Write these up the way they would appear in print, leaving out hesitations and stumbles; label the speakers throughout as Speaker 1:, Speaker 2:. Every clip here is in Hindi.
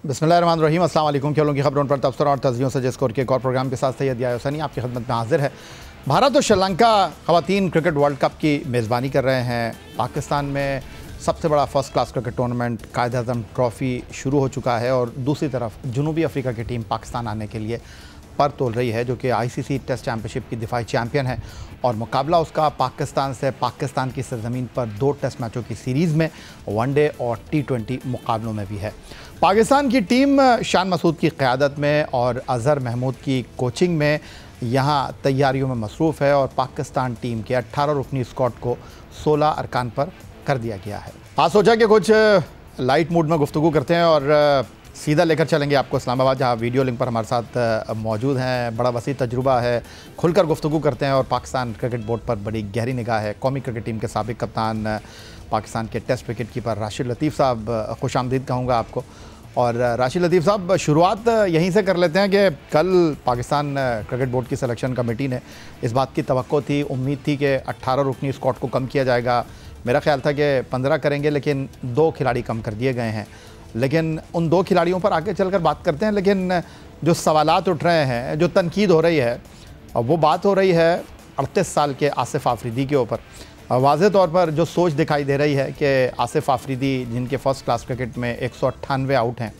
Speaker 1: बिस्मिल्लाहिर्रहमानिर्रहीम। अस्सलाम वालेकुम। खेलों की खबरों पर तबसरा और तज़ियों से स्कोर के एक और प्रोग्राम के साथ सैयद याहिया हुसैनी आपकी खिदमत में हाजिर है। भारत और श्रीलंका ख़वातीन क्रिकेट वर्ल्ड कप की मेज़बानी कर रहे हैं। पाकिस्तान में सबसे बड़ा first class cricket tournament Quaid-e-Azam trophy शुरू हो चुका है और दूसरी तरफ जनूबी अफ्रीका की टीम पाकिस्तान आने के लिए पर तोल रही है, जो कि ICC टेस्ट चैम्पियनशिप की दिफाई चैम्पियन है और मुकाबला उसका पाकिस्तान से पाकिस्तान की सरजमीन पर 2 टेस्ट मैचों की सीरीज़ में, वनडे और T20 मुकाबलों में भी है। पाकिस्तान की टीम शान मसूद की क़यादत में और अज़हर महमूद की कोचिंग में यहाँ तैयारियों में मसरूफ़ है और पाकिस्तान टीम के 18 रुकनी स्क्वाड को 16 अरकान पर कर दिया गया है। आज सोचा कि कुछ लाइट मूड में गुफ्तगू करते हैं और सीधा लेकर चलेंगे आपको इस्लामाबाद, जहाँ वीडियो लिंक पर हमारे साथ मौजूद हैं। बड़ा वसी तजुर्बा है, खुलकर गुफ्तगू करते हैं और पाकिस्तान क्रिकेट बोर्ड पर बड़ी गहरी निगाह है। कौमी क्रिकेट टीम के साबिक कप्तान, पाकिस्तान के टेस्ट विकेट कीपर राशिद लतीफ़ साहब, खुशामदीद कहूँगा आपको। और राशिद लतीफ़ साहब, शुरुआत यहीं से कर लेते हैं कि कल पाकिस्तान क्रिकेट बोर्ड की सिलेक्शन कमेटी ने इस बात की तवक्को थी, उम्मीद थी कि 18 रुकनी स्क्वाड को कम किया जाएगा। मेरा ख्याल था कि 15 करेंगे, लेकिन 2 खिलाड़ी कम कर दिए गए हैं। लेकिन उन 2 खिलाड़ियों पर आगे चलकर बात करते हैं। लेकिन जो सवालात उठ रहे हैं, जो तनकीद हो रही है, वो बात हो रही है 38 साल के आसिफ आफरीदी के ऊपर। वाज़े तौर पर जो सोच दिखाई दे रही है कि आसिफ आफरीदी, जिनके फ़र्स्ट क्लास क्रिकेट में 198 आउट हैं,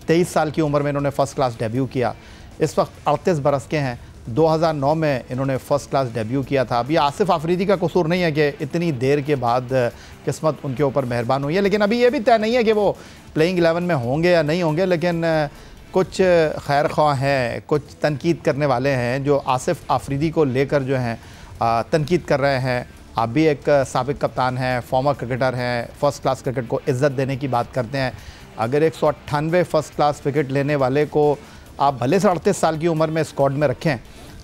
Speaker 1: 23 साल की उम्र में इन्होंने फ़र्स्ट क्लास डेब्यू किया, इस वक्त 38 बरस के हैं। 2009 में इन्होंने फ़र्स्ट क्लास डेब्यू किया था। अब ये आसिफ आफरीदी का कसूर नहीं है कि इतनी देर के बाद किस्मत उनके ऊपर मेहरबान हुई है, लेकिन अभी ये भी तय नहीं है कि वो प्लेइंग 11 में होंगे या नहीं होंगे। लेकिन कुछ खैर ख्वाह हैं, कुछ तनकीद करने वाले हैं जो आसिफ आफरीदी को लेकर जो हैं तनकीद कर रहे हैं। आप भी एक साबिक कप्तान हैं, फॉर्मर क्रिकेटर हैं, फ़र्स्ट क्लास क्रिकेट को इज़्ज़त देने की बात करते हैं। अगर 198 फ़र्स्ट क्लास विकेट लेने वाले को आप भले से 38 साल की उम्र में स्क्वाड में रखें,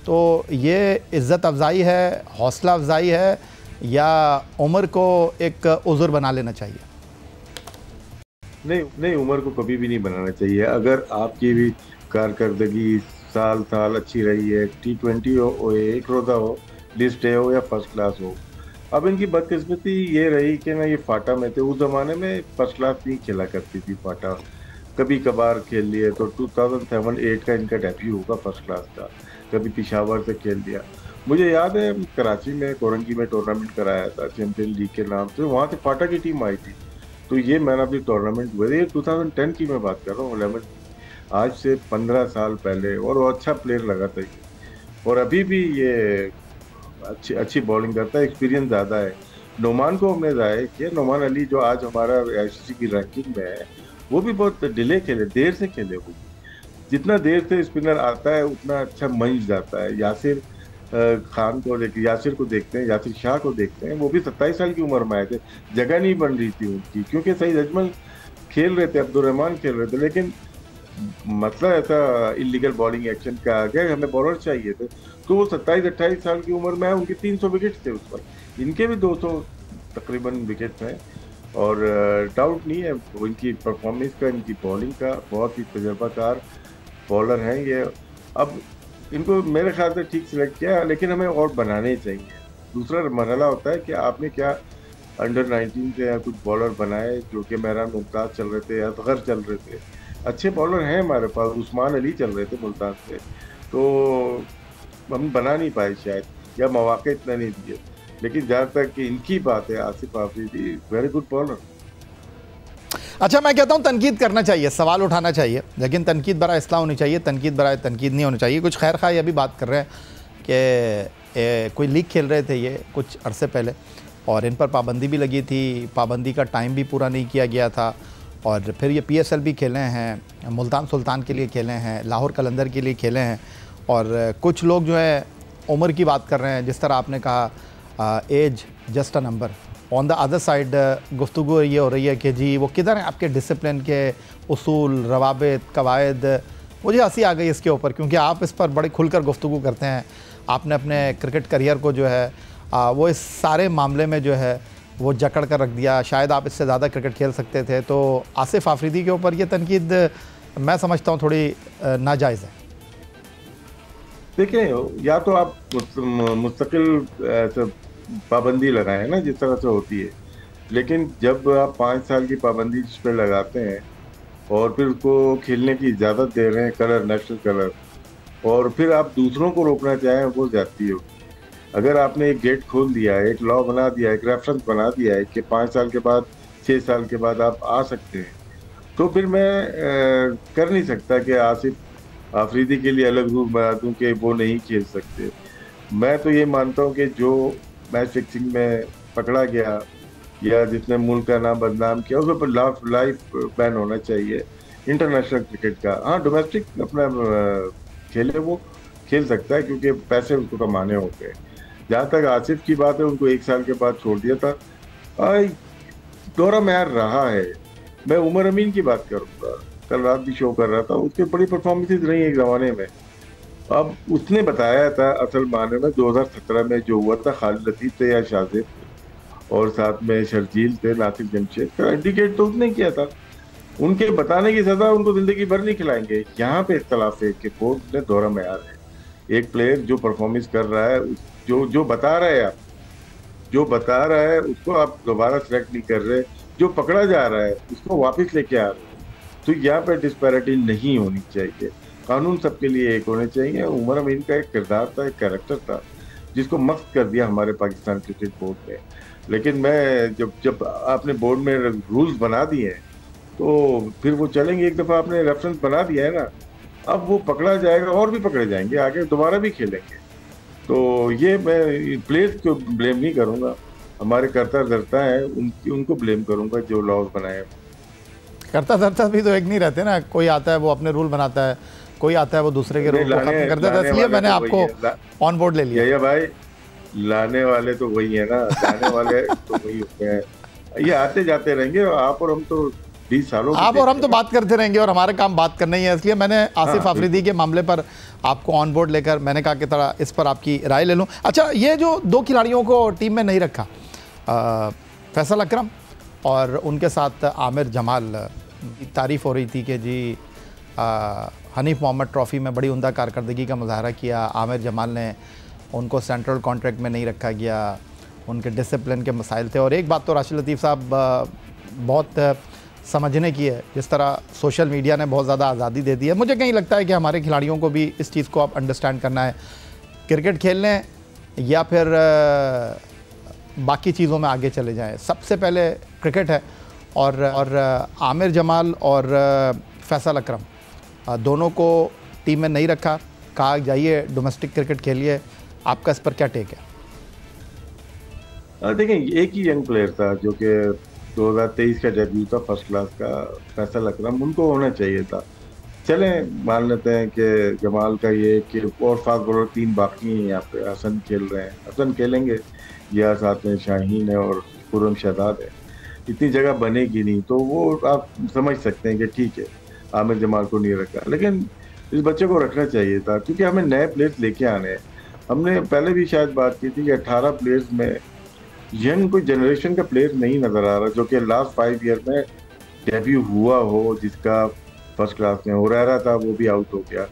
Speaker 1: तो ये इज़्ज़त अफ़ज़ाई है, हौसला अफ़ज़ाई है, या उम्र को एक उज़्र बना लेना चाहिए?
Speaker 2: नहीं, उम्र को कभी भी नहीं बनाना चाहिए। अगर आपकी भी कारकर्दगी साल साल अच्छी रही है, T20 हो, एक रोज़ा हो, लिस्ट ए हो या फर्स्ट क्लास हो। अब इनकी बदकिस्मती ये रही कि ना, ये फाटा में थे। उस ज़माने में फर्स्ट क्लास नहीं खेला करती थी फाटा, कभी कभार खेल लिए। तो 2007-8 का इनका डेब्यू होगा फर्स्ट क्लास का। कभी पेशावर से खेल लिया। मुझे याद है कराची में कोरंगी में टूर्नामेंट कराया था चैंपियन लीग के नाम से, वहाँ से फाटा की टीम आई थी। तो ये मैन ऑफ द टूर्नामेंट हुए थे। 2010 की मैं बात कर रहा हूँ, 11, आज से 15 साल पहले। और वो अच्छा प्लेयर लगा था ये, और अभी भी ये अच्छी बॉलिंग करता है, एक्सपीरियंस ज़्यादा है। नोमान को हमने ज़ाहिर किया। नोमान अली जो आज हमारा ICC की रैंकिंग में है, वो भी बहुत डिले खेले, देर से खेले। वो जितना देर से स्पिनर आता है उतना अच्छा मंच जाता है। यासिर खान को यासिर को देखते हैं, यासिर शाह को देखते हैं, वो भी 27 साल की उम्र में आए थे। जगह नहीं बन रही थी उनकी, क्योंकि सईद अजमल खेल रहे थे, अब्दुल रहमान खेल रहे थे। लेकिन मसला ऐसा इलीगल बॉलिंग एक्शन का आ गया, हमें बॉलर चाहिए थे। तो वो 27-28 साल की उम्र में, उनके 300 विकेट थे उस पर, इनके भी 200 तकरीबन विकेट हैं। और डाउट नहीं है इनकी परफॉर्मेंस का, इनकी बॉलिंग का। बहुत ही तजर्बाकार बॉलर हैं ये। अब इनको मेरे ख्याल से ठीक सिलेक्ट किया, लेकिन हमें और बनाने चाहिए। दूसरा मरहला होता है कि आपने क्या अंडर 19 से या कुछ बॉलर बनाए, जो कि मेहरान मुमताज़ चल रहे थे, असगर चल रहे थे, अच्छे बॉलर हैं हमारे पास। उस्मान अली चल रहे थे मुल्तान से, तो हम बना नहीं पाए शायद, या मौके इतना नहीं दिए। लेकिन जहाँ तक कि इनकी बात है, Asif Afridi very good bowler.
Speaker 1: अच्छा, मैं कहता हूँ तनकीद करना चाहिए, सवाल उठाना चाहिए, लेकिन तनकीद बराए इस्लाह होनी चाहिए, तनकीद बराए तनकीद नहीं होनी चाहिए। कुछ खैर खा ये भी बात कर रहे हैं कि कोई लीग खेल रहे थे ये कुछ अरसे पहले, और इन पर पाबंदी भी लगी थी, पाबंदी का टाइम भी पूरा नहीं किया गया था। और फिर ये PSL भी खेले हैं, मुल्तान सुल्तान के लिए खेले हैं, लाहौर कलंदर के लिए खेले हैं। और कुछ लोग जो है उम्र की बात कर रहे हैं, जिस तरह आपने कहा age just a number. On the other side गुफ्तगू ये हो रही है कि जी वो किधर हैं आपके डिसिप्लिन के उसूल, रवाबित, कवायद। मुझे हंसी आ गई इसके ऊपर, क्योंकि आप इस पर बड़े खुलकर गुफ्तगू करते हैं। आपने अपने क्रिकेट करियर को जो है वो इस सारे मामले में जो है वो जकड़ कर रख दिया। शायद आप इससे ज़्यादा क्रिकेट खेल सकते थे। तो आसिफ आफरीदी के ऊपर ये तनकीद मैं समझता हूँ थोड़ी नाजायज़ है।
Speaker 2: देखें, या तो आप मुस्तकिल पाबंदी लगाएं ना, जिस तरह से होती है। लेकिन जब आप 5 साल की पाबंदी जिस पर लगाते हैं, और फिर उसको खेलने की इजाज़त दे रहे हैं, कलर, नेशनल कलर, और फिर आप दूसरों को रोकना चाहें, वो ज्यादती होगी। अगर आपने एक गेट खोल दिया है, एक लॉ बना दिया है, एक रेफरेंस बना दिया है कि 5 साल के बाद, 6 साल के बाद आप आ सकते हैं, तो फिर मैं कर नहीं सकता कि आसिफ आफरीदी के लिए अलग रूल बना दूं कि वो नहीं खेल सकते। मैं तो ये मानता हूँ कि जो मैच फिक्सिंग में पकड़ा गया या जिसने मुल्क का नाम बदनाम किया, उसके ऊपर लाइफ बैन होना चाहिए इंटरनेशनल क्रिकेट का। हाँ, डोमेस्टिक अपना खेले, वो खेल सकता है क्योंकि पैसे उसको कमाने होते हैं। जहाँ तक आसिफ की बात है, उनको 1 साल के बाद छोड़ दिया था। दौरा मैच रहा है। मैं उमर अमीन की बात करूंगा, कल रात भी शो कर रहा था, उसकी बड़ी परफॉर्मेंसेज रही एक जमाने में। अब उसने बताया था असल माने में 2017 में जो हुआ था, खालिद लतीफ थे या शाजिद और साथ में शर्जील थे, नासिर जमशेद का इंडिकेट तो उसने किया था। उनके बताने की सजा उनको जिंदगी भर नहीं खिलाएंगे। यहाँ पे इख्तलाफ है कि कोर्ट ने दौरा मैयार है। एक प्लेयर जो परफॉर्मेंस कर रहा है, जो जो बता रहा है, आप जो बता रहा है उसको आप दोबारा सिलेक्ट नहीं कर रहे, जो पकड़ा जा रहा है उसको वापस लेके आ रहे हैं। तो यहाँ पे डिस्पैरिटी नहीं होनी चाहिए, कानून सबके लिए एक होने चाहिए। उमर अमीन का एक किरदार था, एक कैरेक्टर था, जिसको मस्त कर दिया हमारे पाकिस्तान क्रिकेट बोर्ड ने। लेकिन मैं जब जब आपने बोर्ड में रूल्स बना दिए हैं तो फिर वो चलेंगे। एक दफा आपने रेफरेंस बना दिया है ना, अब वो पकड़ा जाएगा और भी पकड़े जाएंगे, आगे दोबारा भी खेलेंगे। तो ये मैं प्लेयर्स को ब्लेम नहीं करूंगा, हमारे करता धरता है उनको ब्लेम करूंगा जो लॉज बनाए हैं।
Speaker 1: करता धरता भी तो एक नहीं रहते ना, कोई आता है वो अपने रूल बनाता है, कोई आता है वो दूसरे के रूल को खत्म कर देता है। इसलिए मैंने आपको ऑन बोर्ड ले लिया।
Speaker 2: भाई, लाने वाले तो वही है ना, लाने वाले तो वही होते हैं। ये आते जाते रहेंगे, आप और हम तो 20 सालों
Speaker 1: आप और हम तो बात करते रहेंगे और हमारा काम बात करना ही है। इसलिए मैंने आसिफ आफरीदी के मामले पर आपको ऑन बोर्ड लेकर मैंने कहा कि थोड़ा इस पर आपकी राय ले लूं। अच्छा, ये जो 2 खिलाड़ियों को टीम में नहीं रखा, फैसल अकरम और उनके साथ आमिर जमाल, तारीफ़ हो रही थी कि जी हनीफ मोहम्मद ट्रॉफ़ी में बड़ी उम्दा कारकर्दगी का मुजाहरा किया, आमिर जमाल ने उनको सेंट्रल कॉन्ट्रैक्ट में नहीं रखा गया, उनके डिसिप्लिन के मसाइल थे। और एक बात तो राशिद लतीफ़ साहब बहुत समझने की है, जिस तरह सोशल मीडिया ने बहुत ज़्यादा आज़ादी दे दी है। मुझे कहीं लगता है कि हमारे खिलाड़ियों को भी इस चीज़ को आप अंडरस्टैंड करना है, क्रिकेट खेलने या फिर बाकी चीज़ों में आगे चले जाएं। सबसे पहले क्रिकेट है। और आमिर जमाल और फैसल अकरम दोनों को टीम में नहीं रखा, कहा जाइए डोमेस्टिक क्रिकेट खेलिए। आपका इस पर क्या टेक है?
Speaker 2: देखें, एक ही यंग प्लेयर था जो कि 2023 का डेब्यू था फर्स्ट क्लास का, फैसल अकरम, उनको होना चाहिए था। चलें मान लेते हैं कि जमाल का ये कि और फास्ट बॉलर 3 बाकी हैं यहाँ पे। हसन खेल रहे हैं, हसन खेलेंगे, या साथ में शाहीन है और खुर्रम शहजाद है। इतनी जगह बनेगी नहीं, तो वो आप समझ सकते हैं कि ठीक है आमिर जमाल को नहीं रखा, लेकिन इस बच्चे को रखना चाहिए था क्योंकि हमें नए प्लेयर्स लेके आने हैं। हमने पहले भी शायद बात की थी कि 18 प्लेयर्स में यंग कोई जनरेशन का प्लेयर नहीं नजर आ रहा जो कि लास्ट 5 ईयर में डेब्यू हुआ हो, जिसका फर्स्ट क्लास में हो रहा था, वो भी आउट हो गया।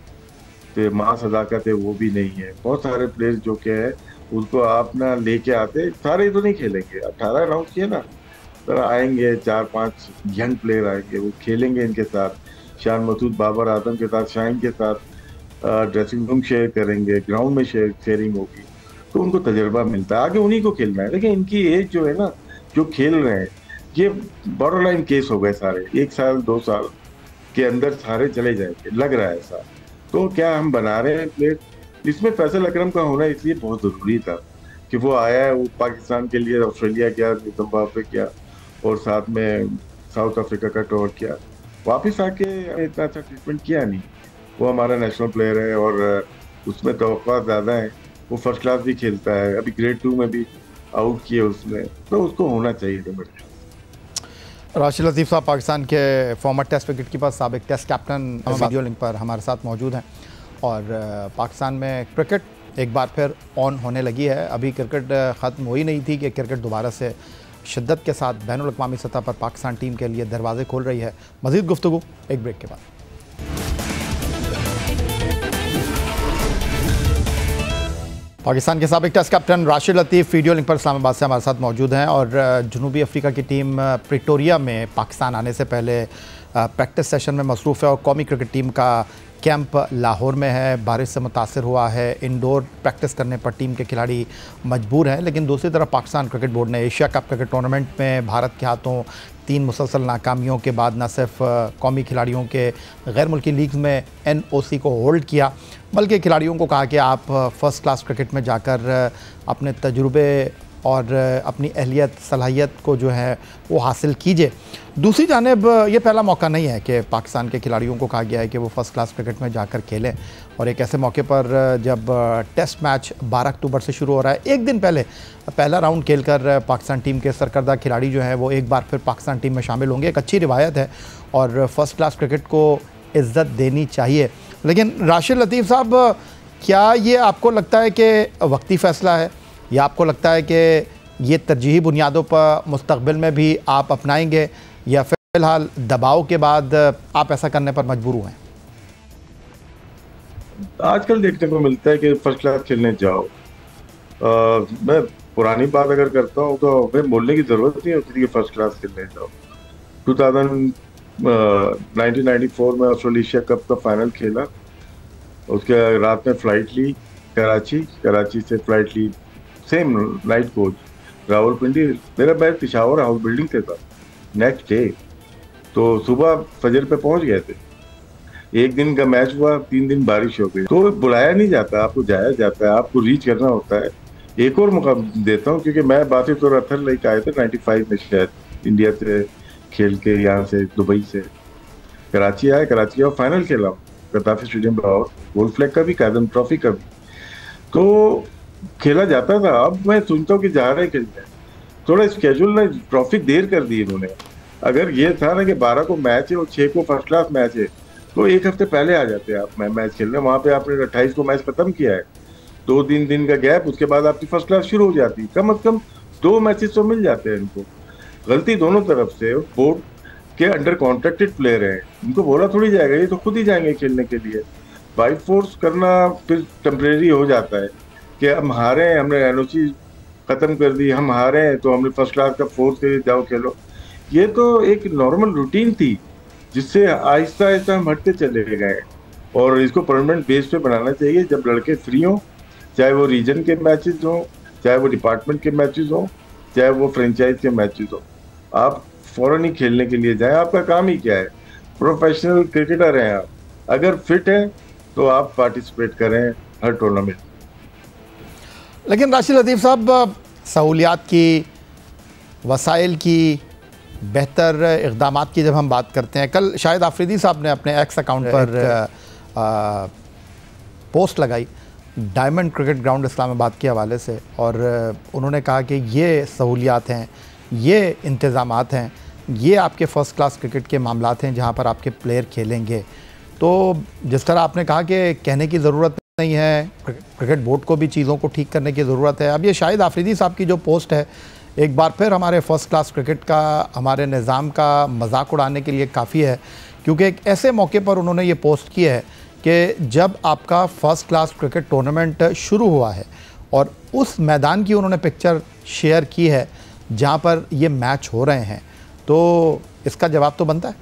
Speaker 2: तो मां सदाकत है, वो भी नहीं है। बहुत सारे प्लेयर्स जो कि है उनको आप ना लेके आते, सारे तो नहीं खेलेंगे। 18 राउंड किए ना, तो आएंगे 4-5 यंग प्लेयर आएंगे, वो खेलेंगे इनके साथ, शान मसूद, बाबर आजम के साथ, शाहीन के साथ ड्रेसिंग रूम शेयर करेंगे, ग्राउंड में शेयरिंग होगी, तो उनको तजर्बा मिलता है, आगे उन्हीं को खेलना है। लेकिन इनकी एज जो है ना, जो खेल रहे हैं, ये बॉर्डर लाइन केस हो गए सारे। 1 साल 2 साल के अंदर सारे चले जाएंगे, लग रहा है ऐसा। तो क्या हम बना रहे हैं प्लेयर? इसमें फैसल अकरम का होना इसलिए बहुत ज़रूरी था कि वो आया है, वो पाकिस्तान के लिए ऑस्ट्रेलिया गया, जिम्बाब्वे गया और साथ में साउथ अफ्रीका का टूर किया। वापस आके इतना अच्छा ट्रीटमेंट किया नहीं। वो हमारा नेशनल प्लेयर है और उसमें तवक्का ज़्यादा है। वो फर्स्ट क्लास भी खेलता है, अभी ग्रेड 2 में भी आउट किए उसने, तो उसको होना चाहिए था मेरे।
Speaker 1: राशिद लतीफ़ साहब पाकिस्तान के फॉर्मर टेस्ट विकेट कीपर, साबिक टेस्ट कैप्टन, वीडियो लिंक पर हमारे साथ मौजूद हैं। और पाकिस्तान में क्रिकेट एक बार फिर ऑन होने लगी है। अभी क्रिकेट ख़त्म हो ही नहीं थी कि क्रिकेट दोबारा से शिद्दत के साथ बैनुल-अक़वामी सतह पर पाकिस्तान टीम के लिए दरवाजे खोल रही है। मज़ीद गुफ्तगू एक ब्रेक के बाद। पाकिस्तान के साबिक टेस्ट कैप्टन राशिद लतीफ़ वीडियो लिंक पर इस्लामाबाद से हमारे साथ मौजूद हैं और जनूबी अफ्रीका की टीम प्रिटोरिया में पाकिस्तान आने से पहले प्रैक्टिस सेशन में मसरूफ़ है और कौमी क्रिकेट टीम का कैंप लाहौर में है। बारिश से मुतासर हुआ है, इंडोर प्रैक्टिस करने पर टीम के खिलाड़ी मजबूर हैं। लेकिन दूसरी तरफ पाकिस्तान क्रिकेट बोर्ड ने एशिया कप क्रिकेट टूर्नामेंट में भारत के हाथों 3 मुसलसल नाकामियों के बाद न सिर्फ कौमी खिलाड़ियों के गैर मुल्की लीग्स में NOC को होल्ड किया, बल्कि खिलाड़ियों को कहा कि आप फ़र्स्ट क्लास क्रिकेट में जाकर अपने तजुर्बे और अपनी अहलियत सलाहियत को जो है वो हासिल कीजिए। दूसरी जानिब ये पहला मौका नहीं है कि पाकिस्तान के खिलाड़ियों को कहा गया है कि वो फ़र्स्ट क्लास क्रिकेट में जाकर खेलें, और एक ऐसे मौके पर जब टेस्ट मैच 12 अक्टूबर से शुरू हो रहा है, एक दिन पहले पहला राउंड खेलकर पाकिस्तान टीम के सरकर्दा खिलाड़ी जो हैं वो एक बार फिर पाकिस्तान टीम में शामिल होंगे। एक अच्छी रिवायत है और फ़र्स्ट क्लास क्रिकेट को इज़्ज़त देनी चाहिए। लेकिन राशिद लतीफ़ साहब, क्या ये आपको लगता है कि वक्ती फ़ैसला है, या आपको लगता है कि ये तरजीही बुनियादों पर मुस्तक़बिल में भी आप अपनाएंगे, या फ़िलहाल दबाव के बाद आप ऐसा करने पर मजबूर हुए हैं?
Speaker 2: आजकल देखने को मिलता है कि फर्स्ट क्लास खेलने जाओ। मैं पुरानी बात अगर करता हूँ तो मैं बोलने की ज़रूरत नहीं होती कि फर्स्ट क्लास खेलने जाओ। 1994 में ऑस्ट्रेलिया कप का फाइनल खेला, उसके रात में फ़्लाइट ली कराची से फ़्लाइट ली, सेम नाइट कोच रावलपिंडी। मेरा बैग पिशावर हाउस बिल्डिंग से था नेक्स्ट डे, तो सुबह फजर पे पहुंच गए थे। एक दिन का मैच हुआ, 3 दिन बारिश हो गई, तो बुलाया नहीं जाता, आपको जाया जाता है, आपको रीच करना होता है। एक और मौका देता हूँ, क्योंकि मैं बासित और अथर लेके आए थे 95 में शायद इंडिया से खेल के, यहाँ से दुबई से कराची आया, कराची और फाइनल खेला Gaddafi stadium Lahore, gold flag का भी, कायदम ट्रॉफी का भी, तो खेला जाता था। अब मैं सुनता हूँ कि जा रहे खेलने, थोड़ा स्केड्यूल ना ट्रॉफी देर कर दी इन्होंने। अगर ये था ना कि 12 को मैच है और 6 को फर्स्ट क्लास मैच है, तो एक हफ्ते पहले आ जाते हैं आप मैच खेलने। वहाँ पे आपने 28 को मैच खत्म किया है, 2-3 दिन का गैप, उसके बाद आपकी फर्स्ट क्लास शुरू हो जाती है। कम से कम 2 मैचेस तो मिल जाते हैं इनको। गलती दोनों तरफ से, बोर्ड के अंडर कॉन्ट्रैक्टेड प्लेयर हैं, इनको बोला थोड़ी जाएगा, ये तो खुद ही जाएंगे खेलने के लिए। बाई फोर्स करना फिर टेम्परेरी हो जाता है कि हम हारे हैं, हमने NOC खत्म कर दी, हम हारे हैं तो हमने फर्स्ट क्लास का फोर्स के जाओ खेलो। ये तो एक नॉर्मल रूटीन थी जिससे आहिस्ता आहिस्ता हम हटते चले गए, और इसको परमानेंट बेस पे बनाना चाहिए। जब लड़के फ्री हों, चाहे वो रीजन के मैचेस हों, चाहे वो डिपार्टमेंट के मैचेस हों, चाहे वो फ्रेंचाइज के मैचेस हों, आप फौरन ही खेलने के लिए जाएं। आपका काम ही क्या है, प्रोफेशनल क्रिकेटर हैं आप, अगर फिट हैं तो आप पार्टिसिपेट करें हर टूर्नामेंट।
Speaker 1: लेकिन राशिद लतीफ़ साहब, सहूलियात की, वसाइल की, बेहतर इक़दामात की जब हम बात करते हैं, कल शाहिद आफरीदी साहब ने अपने एक्स अकाउंट पर पोस्ट लगाई डायमंड क्रिकेट ग्राउंड इस्लामाबाद के हवाले से, और उन्होंने कहा कि ये सहूलियात हैं, ये इंतज़ामात हैं, ये आपके फ़र्स्ट क्लास क्रिकेट के मामलात हैं जहाँ पर आपके प्लेयर खेलेंगे। तो जिस तरह आपने कहा कि कहने की ज़रूरत नहीं है, क्रिकेट बोर्ड को भी चीज़ों को ठीक करने की ज़रूरत है। अब ये शाहिद आफरीदी साहब की जो पोस्ट है, एक बार फिर हमारे फ़र्स्ट क्लास क्रिकेट का, हमारे निज़ाम का मजाक उड़ाने के लिए काफ़ी है, क्योंकि एक ऐसे मौके पर उन्होंने ये पोस्ट की है कि जब आपका फ़र्स्ट क्लास क्रिकेट टूर्नामेंट शुरू हुआ है, और उस मैदान की उन्होंने पिक्चर शेयर की है जहाँ पर ये मैच हो रहे हैं, तो इसका जवाब तो बनता है।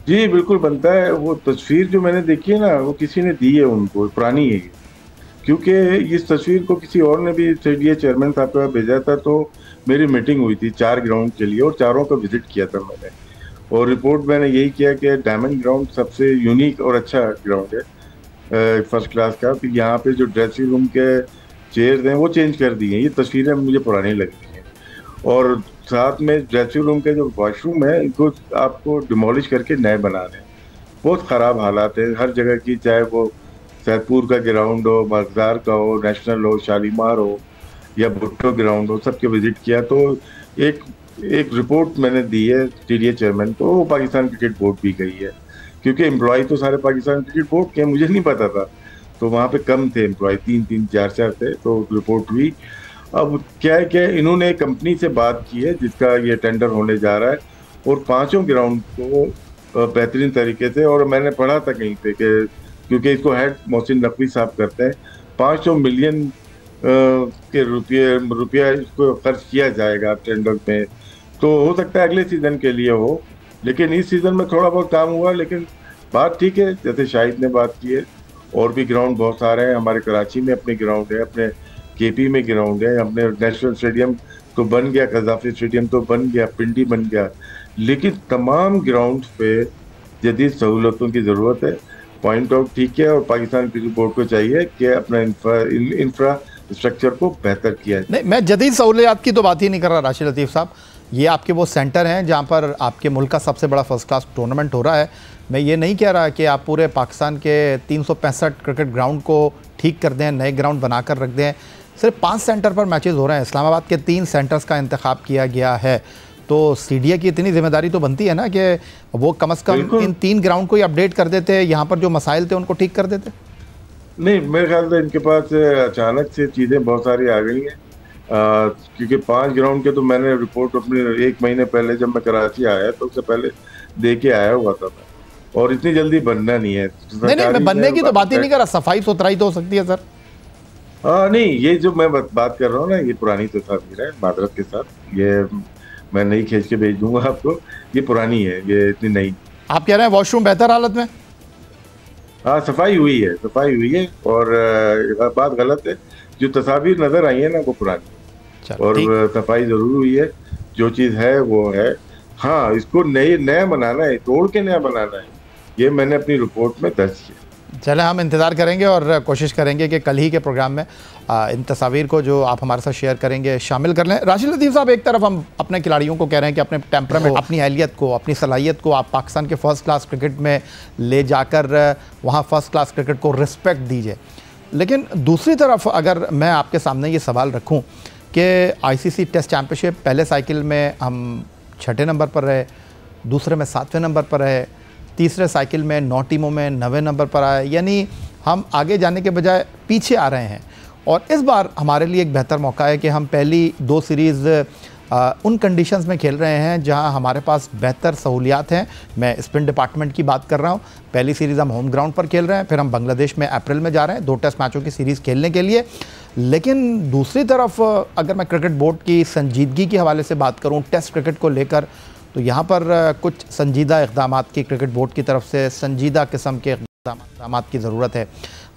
Speaker 2: जी बिल्कुल बनता है। वो तस्वीर जो मैंने देखी है ना, वो किसी ने दी है उनको, पुरानी है, क्योंकि इस तस्वीर को किसी और ने भी CDA चेयरमैन साहब के पास भेजा था। तो मेरी मीटिंग हुई थी 4 ग्राउंड के लिए, और चारों का विजिट किया था मैंने, और रिपोर्ट मैंने यही किया कि डायमंड ग्राउंड सबसे यूनिक और अच्छा ग्राउंड है फर्स्ट क्लास का। फिर यहाँ पे जो ड्रेसिंग रूम के चेयर्स हैं वो चेंज कर दिए हैं, ये तस्वीरें मुझे पुरानी लग रही हैं। और साथ में ड्रेसिंग रूम के जो वॉशरूम है, इनको आपको डिमोलिश करके नए बना रहे हैं। बहुत ख़राब हालात है हर जगह की, चाहे वो सैदपुर का ग्राउंड हो, बाजार का हो, नेशनल हो, शालीमार हो, या भुट्टो ग्राउंड हो, सबके विजिट किया। तो एक रिपोर्ट मैंने दी है CDA चेयरमैन को, वो पाकिस्तान क्रिकेट बोर्ड भी गई है, क्योंकि एम्प्लॉय तो सारे पाकिस्तान क्रिकेट बोर्ड के, मुझे नहीं पता था, तो वहाँ पे कम थे एम्प्लॉय, 3-3, 4-4 थे, तो रिपोर्ट हुई। अब क्या है कि इन्होंने एक कंपनी से बात की है जिसका ये टेंडर होने जा रहा है, और 5 ग्राउंड को बेहतरीन तरीके से, और मैंने पढ़ा था कहीं पे कि क्योंकि इसको हेड मोहसिन नकवी साहब करते हैं, 500 मिलियन के रुपया इसको खर्च किया जाएगा टेंडर में। तो हो सकता है अगले सीजन के लिए हो, लेकिन इस सीजन में थोड़ा बहुत काम हुआ। लेकिन बात ठीक है, जैसे शाहिद ने बात की है, और भी ग्राउंड बहुत सारे हैं। हमारे कराची में अपने ग्राउंड है, अपने केपी में ग्राउंड है, अपने नेशनल स्टेडियम तो बन गया, कजाफी स्टेडियम तो बन गया, पिंडी बन गया, लेकिन तमाम ग्राउंड पे जदीद सहूलतों की ज़रूरत है। पॉइंट आउट ठीक है, और पाकिस्तान क्रिकेट बोर्ड को चाहिए कि अपना इंफ्रास्ट्रक्चर को बेहतर किया जाए।
Speaker 1: नहीं, मैं जदीद सहूलियात की तो बात ही नहीं कर रहा राशिद लतीफ़ साहब। ये आपके वो सेंटर हैं जहाँ पर आपके मुल्क का सबसे बड़ा फर्स्ट क्लास टूर्नामेंट हो रहा है। मैं ये नहीं कह रहा कि आप पूरे पाकिस्तान के 365 क्रिकेट ग्राउंड को ठीक कर दें, नए ग्राउंड बनाकर रख दें। सिर्फ 5 सेंटर पर मैचेस हो रहे हैं। इस्लामाबाद के 3 सेंटर्स का इंतखाब किया गया है। तो सीडीए की इतनी जिम्मेदारी तो बनती है ना कि वो कम से कम इन 3 ग्राउंड को ही अपडेट कर देते, यहाँ पर जो मसाइल थे उनको ठीक कर देते।
Speaker 2: नहीं, मेरे ख्याल से इनके पास अचानक से चीज़ें बहुत सारी आ गई हैं, क्योंकि 5 ग्राउंड के तो मैंने रिपोर्ट अपने 1 महीने पहले जब मैं कराची आया तो उससे पहले दे के आया हुआ था मैं। और इतनी जल्दी बनना नहीं है।
Speaker 1: नहीं, मैं बनने की तो बात ही नहीं कर रहा, सफाई सुथराई तो हो सकती है सर।
Speaker 2: हाँ नहीं, ये जो मैं बात कर रहा हूँ ना, ये पुरानी तस्वीर है, मादरत के साथ। ये मैं नई खींच के भेज दूंगा आपको, ये पुरानी है, ये इतनी नई।
Speaker 1: आप कह रहे हैं वॉशरूम बेहतर हालत में?
Speaker 2: हाँ, सफाई हुई है, सफाई हुई है, और बात गलत है, जो तस्वीर नजर आई है ना वो पुरानी, और सफाई जरूर हुई है। जो चीज़ है वो है। हाँ, इसको नया बनाना है, तोड़ के नया बनाना है, ये मैंने अपनी रिपोर्ट में दर्ज किया।
Speaker 1: चले, हम इंतज़ार करेंगे और कोशिश करेंगे कि कल ही के प्रोग्राम में इन तस्वीर को जो आप हमारे साथ शेयर करेंगे शामिल कर लें। राशिद लतीफ़ साहब, एक तरफ हम अपने खिलाड़ियों को कह रहे हैं कि अपने टेम्परामेंट, अपनी अहलियत को, अपनी सलाहियत को आप पाकिस्तान के फ़र्स्ट क्लास क्रिकेट में ले जाकर वहाँ फ़र्स्ट क्लास क्रिकेट को रिस्पेक्ट दीजिए, लेकिन दूसरी तरफ अगर मैं आपके सामने ये सवाल रखूँ कि ICC टेस्ट चैम्पियनशिप पहले साइकिल में हम 6ठे नंबर पर रहे, दूसरे में 7वें नंबर पर रहे, तीसरे साइकिल में 9 टीमों में 9वें नंबर पर आए, यानी हम आगे जाने के बजाय पीछे आ रहे हैं। और इस बार हमारे लिए एक बेहतर मौका है कि हम पहली 2 सीरीज़ उन कंडीशंस में खेल रहे हैं जहां हमारे पास बेहतर सहूलियात हैं। मैं स्पिन डिपार्टमेंट की बात कर रहा हूं। पहली सीरीज़ हम होम ग्राउंड पर खेल रहे हैं, फिर हम बांग्लादेश में अप्रैल में जा रहे हैं 2 टेस्ट मैचों की सीरीज़ खेलने के लिए। लेकिन दूसरी तरफ अगर मैं क्रिकेट बोर्ड की संजीदगी के हवाले से बात करूँ टेस्ट क्रिकेट को लेकर, तो यहाँ पर कुछ संजीदा इक़दामात की क्रिकेट बोर्ड की तरफ से संजीदा किस्म के इक़दामात की ज़रूरत है।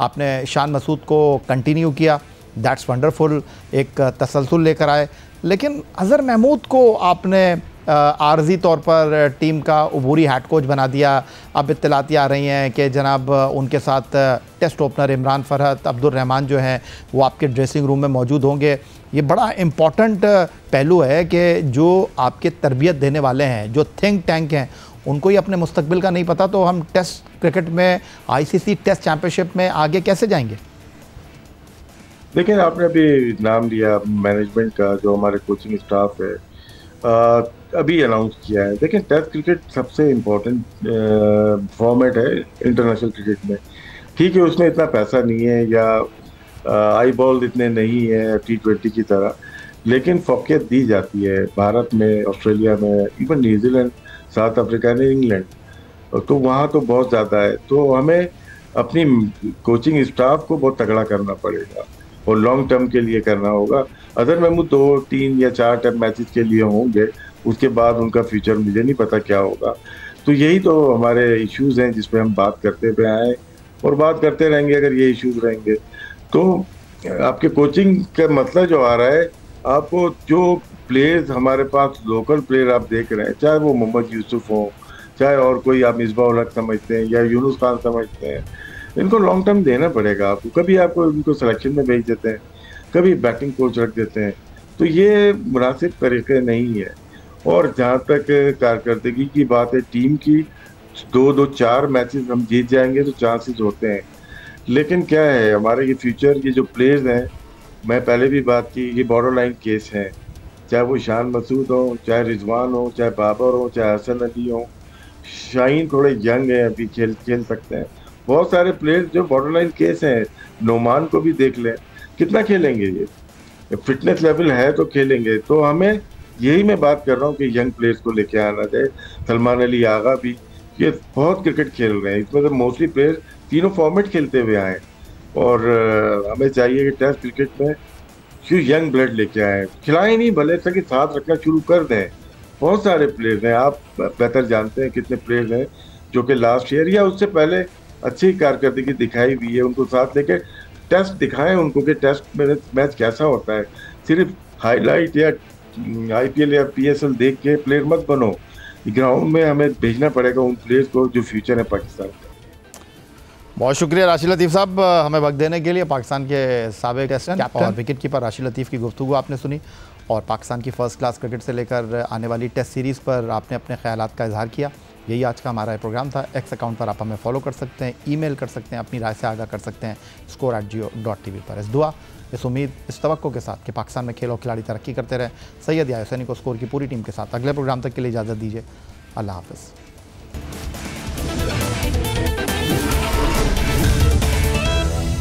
Speaker 1: आपने शान मसूद को कंटिन्यू किया, दैट्स वंडरफुल, एक तसलसल लेकर आए, लेकिन अज़हर महमूद को आपने आर्जी तौर पर टीम का अबूरी हेड कोच बना दिया। अब इत्तलाती आ रही हैं कि जनाब उनके साथ टेस्ट ओपनर इमरान फरहत, अब्दुल रहमान जो हैं वो आपके ड्रेसिंग रूम में मौजूद होंगे। ये बड़ा इम्पॉर्टेंट पहलू है कि जो आपके तरबियत देने वाले हैं, जो थिंक टैंक हैं, उनको ही अपने मुस्तकबिल का नहीं पता, तो हम टेस्ट क्रिकेट में ICC टेस्ट चैम्पियनशिप में आगे कैसे जाएंगे?
Speaker 2: देखिए, आपने अभी नाम लिया मैनेजमेंट का, जो हमारे कोचिंग स्टाफ है अभी अनाउंस किया है। देखिए, टेस्ट क्रिकेट सबसे इम्पोर्टेंट फॉर्मेट है इंटरनेशनल क्रिकेट में। ठीक है, उसमें इतना पैसा नहीं है या आई बॉल इतने नहीं है T20 की तरह, लेकिन फ़ौक़ियत दी जाती है भारत में, ऑस्ट्रेलिया में, इवन न्यूजीलैंड, साउथ अफ्रीका ने, इंग्लैंड, तो वहाँ तो बहुत ज़्यादा है। तो हमें अपनी कोचिंग स्टाफ को बहुत तगड़ा करना पड़ेगा और लॉन्ग टर्म के लिए करना होगा। अदर महमूद 2, 3 या 4 टेस्ट मैचेस के लिए होंगे, उसके बाद उनका फ्यूचर मुझे नहीं पता क्या होगा। तो यही तो हमारे इश्यूज़ हैं जिस पे हम बात करते हुए आए और बात करते रहेंगे। अगर ये इश्यूज़ रहेंगे तो आपके कोचिंग का मतलब जो आ रहा है, आपको जो प्लेयर्स हमारे पास लोकल प्लेयर आप देख रहे हैं, चाहे वो मोहम्मद यूसुफ हो, चाहे और कोई आप मिसबाह हक समझते हैं या यूनुस खान समझते हैं, इनको लॉन्ग टर्म देना पड़ेगा आपको। कभी आपको इनको सिलेक्शन में भेज देते हैं, कभी बैटिंग कोच रख देते हैं, तो ये मुनासिब तरीके नहीं है। और जहाँ तक कारकर्दगी की बात है टीम की, 2-2, 4 मैचेस हम जीत जाएंगे तो चांसेस होते हैं, लेकिन क्या है हमारे ये फ्यूचर, ये जो प्लेयर्स हैं, मैं पहले भी बात की, ये बॉर्डर लाइन केस हैं, चाहे वो शान मसूद हो, चाहे रिजवान हो, चाहे बाबर हो, चाहे हसन अली हो। शाहीन थोड़े यंग हैं, अभी खेल सकते हैं। बहुत सारे प्लेयर्स जो बॉर्डर लाइन केस हैं, नोमान को भी देख लें, कितना खेलेंगे ये, फिटनेस लेवल है तो खेलेंगे। तो हमें यही मैं बात कर रहा हूँ कि यंग प्लेयर्स को लेके आना चाहिए। सलमान अली आगा भी, ये बहुत क्रिकेट खेल रहे हैं, इसमें तो मोस्टली प्लेयर तीनों फॉर्मेट खेलते हुए आए, और हमें चाहिए कि टेस्ट क्रिकेट में क्यों यंग ब्लड लेके आए, खिलाएं नहीं भले सके साथ रखना शुरू कर दें। बहुत सारे प्लेयर्स हैं, आप बेहतर जानते हैं कितने प्लेयर्स हैं जो कि लास्ट ईयर या उससे पहले अच्छी कारकर्दगी दिखाई हुई है, उनको साथ लेके टेस्ट दिखाएं उनको कि टेस्ट में मैच कैसा होता है। सिर्फ हाईलाइट या आईपीएल या पीएसएल देख के प्लेयर मत बनो, ग्राउंड में हमें भेजना पड़ेगा उन प्लेयर्स को जो फ्यूचर है पाकिस्तान का।
Speaker 1: बहुत शुक्रिया राशिद लतीफ़ साहब हमें वक्त देने के लिए। पाकिस्तान के साबिक कैप्टन और विकेट कीपर राशिद लतीफ़ की गुफ्तगू आपने सुनी और पाकिस्तान की फ़र्स्ट क्लास क्रिकेट से लेकर आने वाली टेस्ट सीरीज़ पर आपने अपने ख्यालात का इजहार किया। यही आज का हमारा प्रोग्राम था। एक्स अकाउंट पर आप हमें फॉलो कर सकते हैं, ईमेल कर सकते हैं, अपनी राय से आगाह कर सकते हैं score@jio.tv पर। इस दुआ, इस उम्मीद, इस तवक्को के साथ कि पाकिस्तान में खेल और खिलाड़ी तरक्की करते रहें, सैयद याहिया हुसैनी को स्कोर की पूरी टीम के साथ अगले प्रोग्राम तक के लिए इजाज़त दीजिए। अल्लाह हाफ़िज़।